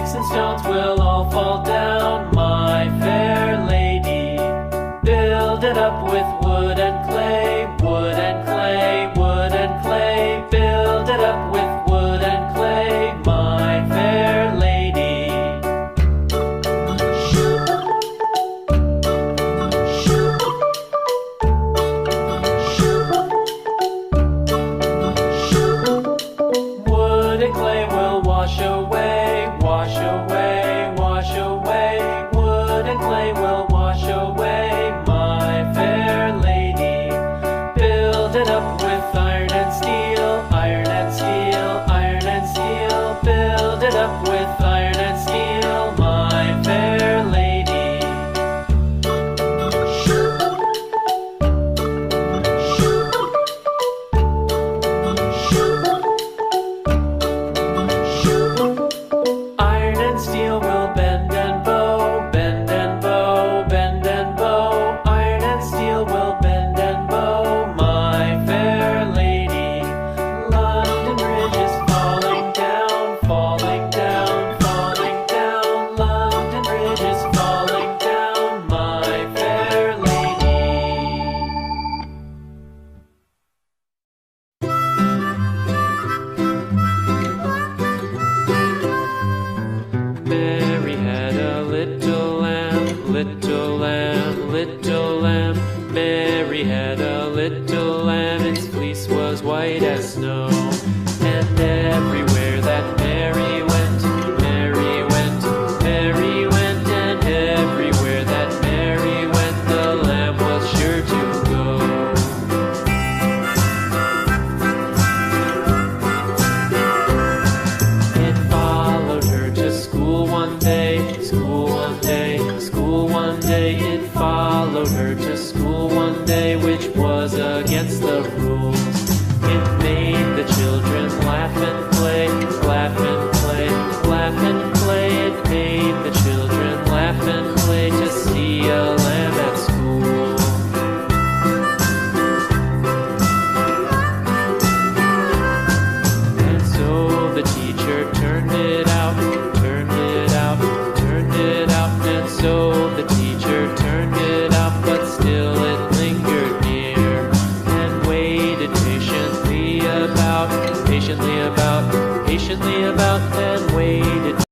sticks and stones will all fall down, my fair lady. Build it up with wood and clay, wood and clay, wood and clay. Build it up with wood and clay, my fair lady. Wood and clay will wash away, wash away, wash away. Wood and clay will wash away, my fair lady. Build it up with iron and steel, iron and steel, iron and steel. Build it up with